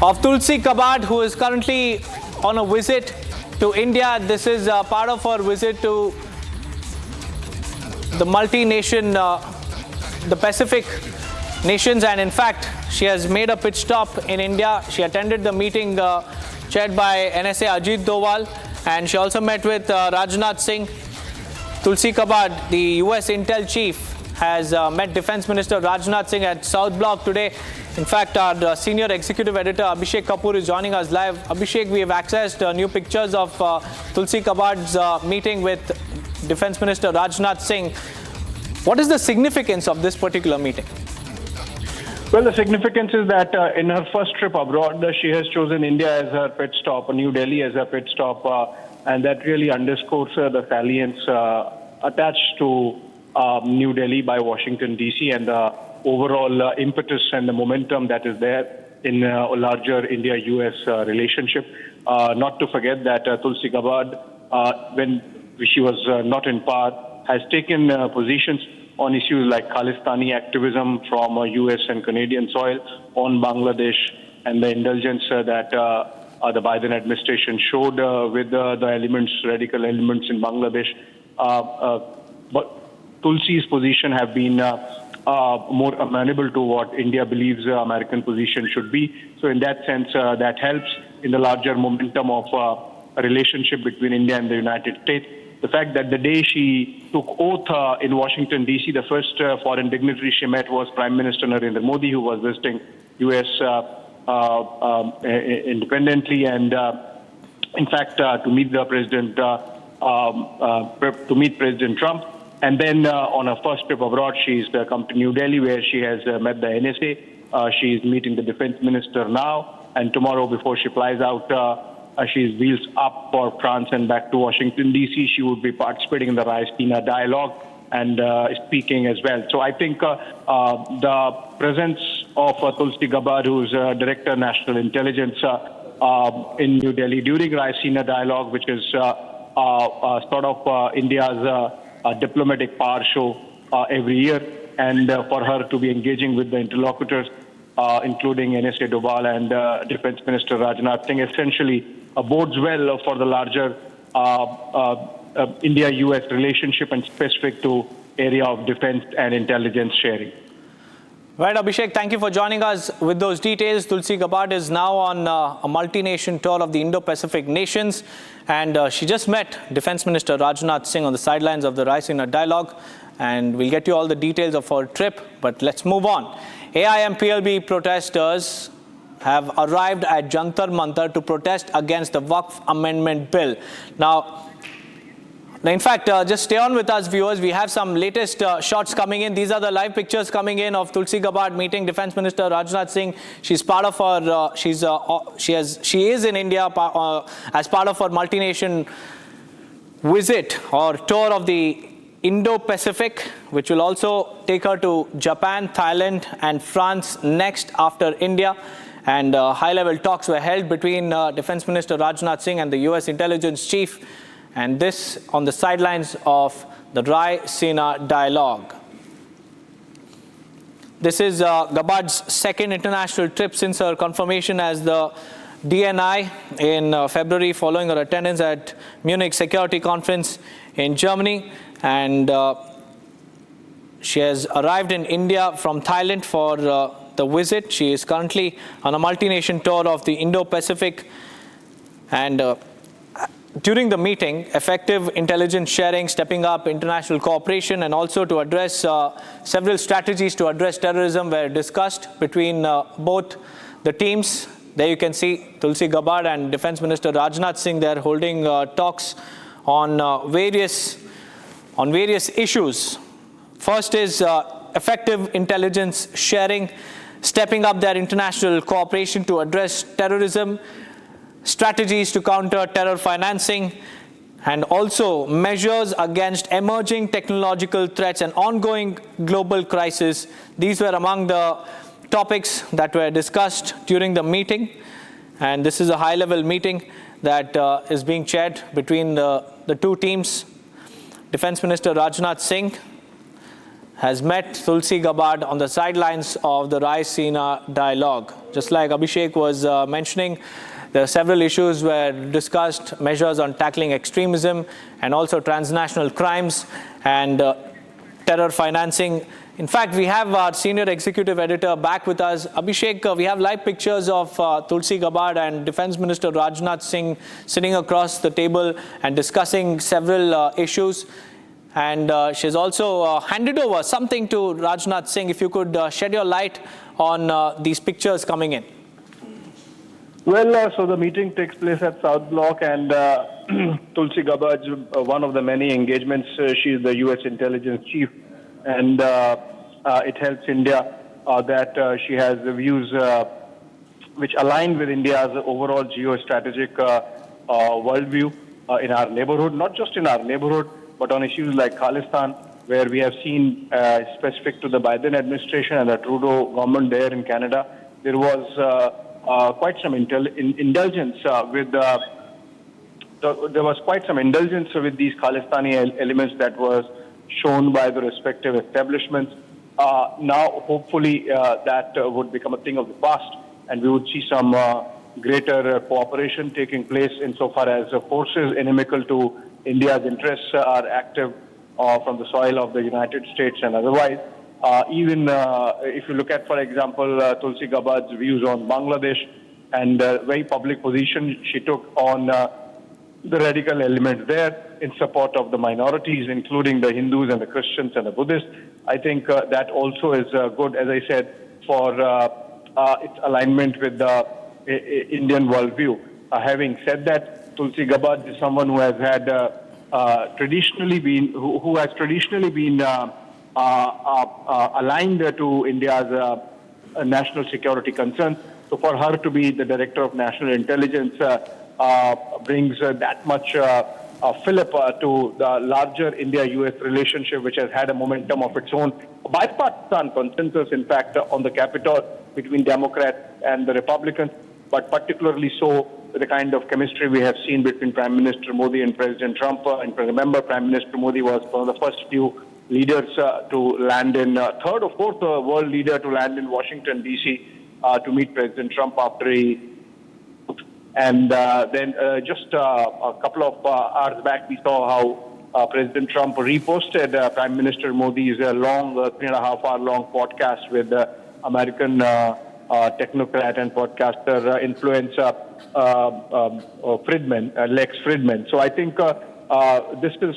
of Tulsi Gabbar, who is currently on a visit to India. This is part of her visit to the multi-nation, the Pacific nations, and in fact, she has made a pit stop in India. She attended the meeting chaired by NSA Ajit Doval, and she also met with Rajnath Singh. Tulsi Gabbar, the US Intel chief, has met Defence Minister Rajnath Singh at South Block today. In fact, our senior executive editor Abhishek Kapoor is joining us live. Abhishek, we have accessed new pictures of Tulsi Gabbar's meeting with Defence Minister Rajnath Singh. What is the significance of this particular meeting? Well, the significance is that in her first trip abroad, she has chosen India as her pit stop, New Delhi as her pit stop, and that really underscores the salience attached to New Delhi by Washington, D.C., and the overall impetus and the momentum that is there in a larger India-US relationship. Not to forget that Tulsi Gabbar, when she was not in power, has taken positions on issues like Khalistani activism from US and Canadian soil, on Bangladesh, and the indulgence that the Biden administration showed with the radical elements in Bangladesh. But Tulsi's position have been more amenable to what India believes American position should be. So in that sense, that helps in the larger momentum of a relationship between India and the United States. The fact that the day she took oath in Washington, D.C., the first foreign dignitary she met was Prime Minister Narendra Modi, who was visiting U.S. Independently, and in fact, to meet the president, to meet President Trump. And then on her first trip abroad, she's come to New Delhi, where she has met the NSA. She's meeting the Defence Minister now, and tomorrow, before she flies out, she's wheels up for France and back to Washington, D.C. She would be participating in the Raisina dialogue and speaking as well. So I think the presence of Tulsi Gabbar, who's Director of National Intelligence in New Delhi during Raisina dialogue, which is sort of India's diplomatic power show every year, and for her to be engaging with the interlocutors, including NSA Doval and Defence Minister Rajnath Singh, essentially bodes well for the larger India-US relationship and specific to area of defence and intelligence sharing. Right, Abhishek, thank you for joining us with those details. Tulsi Gabbar is now on a multi-nation tour of the Indo-Pacific nations, and she just met Defence Minister Rajnath Singh on the sidelines of the Raisina dialogue, and we'll get you all the details of her trip, but let's move on. AIMPLB protesters have arrived at Jantar Mantar to protest against the Waqf Amendment Bill. Now, in fact, just stay on with us, viewers. We have some latest shots coming in. These are the live pictures coming in of Tulsi Gabbar meeting Defence Minister Rajnath Singh. She's part of her. She is in India as part of her multi-nation visit or tour of the Indo-Pacific, which will also take her to Japan, Thailand, and France next after India. And high-level talks were held between Defence Minister Rajnath Singh and the US intelligence chief, and this on the sidelines of the Raisina dialogue. This is Gabbard's second international trip since her confirmation as the DNI in February, following her attendance at Munich Security Conference in Germany. And she has arrived in India from Thailand for the visit. She is currently on a multi-nation tour of the Indo-Pacific, and during the meeting, effective intelligence sharing, stepping up international cooperation, and also to address several strategies to address terrorism were discussed between both the teams. There you can see Tulsi Gabbar and Defence Minister Rajnath Singh. They are holding talks on various issues. First is effective intelligence sharing, stepping up their international cooperation to address terrorism, strategies to counter terror financing, and also measures against emerging technological threats and ongoing global crisis. These were among the topics that were discussed during the meeting, and this is a high-level meeting that is being chaired between the two teams. Defence Minister Rajnath Singh has met Tulsi Gabbar on the sidelines of the Raisina dialogue. Just like Abhishek was mentioning, there are several issues were discussed, measures on tackling extremism and also transnational crimes and terror financing. In fact, we have our senior executive editor back with us. Abhishek, we have live pictures of Tulsi Gabbar and Defence Minister Rajnath Singh sitting across the table and discussing several issues. And she's also handed over something to Rajnath Singh. If you could shed your light on these pictures coming in. Well, so the meeting takes place at South Block, and Tulsi Gabbar is one of the many engagements. She is the U.S. intelligence chief, and it helps India that she has views which align with India's overall geostrategic worldview in our neighborhood, not just in our neighborhood, but on issues like Khalistan, where we have seen, specific to the Biden administration and the Trudeau government there in Canada, there was quite some indulgence with there was quite some indulgence with these Khalistani elements that was shown by the respective establishments. Now, hopefully, that would become a thing of the past, and we would see some greater cooperation taking place insofar as forces inimical to India's interests are active from the soil of the United States and otherwise. Even if you look at, for example, Tulsi Gabbard's views on Bangladesh and the very public position she took on the radical elements there in support of the minorities, including the Hindus and the Christians and the Buddhists, I think that also is good, as I said, for its alignment with the Indian worldview. Having said that, Tulsi Gabbard is someone who has had traditionally been aligned to India's national security concerns. So for her to be the Director of National Intelligence brings that much fillip to the larger India-US relationship, which has had a momentum of its own. Bipartisan consensus, in fact, on the Capitol between Democrats and the Republicans, but particularly so with the kind of chemistry we have seen between Prime Minister Modi and President Trump. And remember, Prime Minister Modi was one of the first few leaders to land in, third or fourth world leader to land in Washington, D.C. To meet President Trump after he... And then just a couple of hours back, we saw how President Trump reposted Prime Minister Modi's long, 3.5-hour-long podcast with American technocrat and podcaster influencer Lex Fridman. So I think this is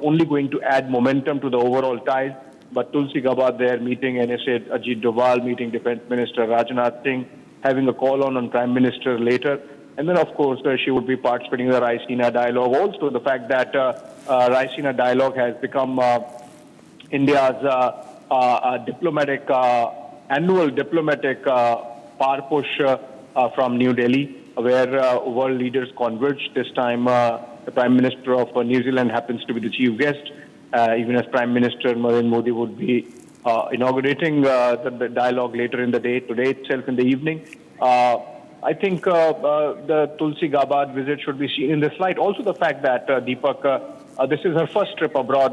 only going to add momentum to the overall ties. But Tulsi Gabbar there meeting NSA Ajit Doval, meeting Defence Minister Rajnath Singh, having a call on Prime Minister later. And then, of course, she would be participating in the Raisina dialogue. Also, the fact that Raisina dialogue has become India's diplomatic annual diplomatic power push from New Delhi, where world leaders converge. This time, the Prime Minister of New Zealand happens to be the chief guest, even as Prime Minister Narendra Modi would be inaugurating the dialogue later in the day, today itself in the evening. I think the Tulsi Gabbar visit should be seen in this light. Also, the fact that, Deepak, this is her first trip abroad.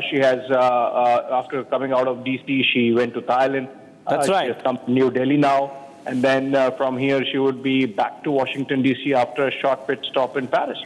She has, after coming out of D.C., she went to Thailand. That's right. She has come to New Delhi now. And then from here, she would be back to Washington, D.C. after a short pit stop in Paris.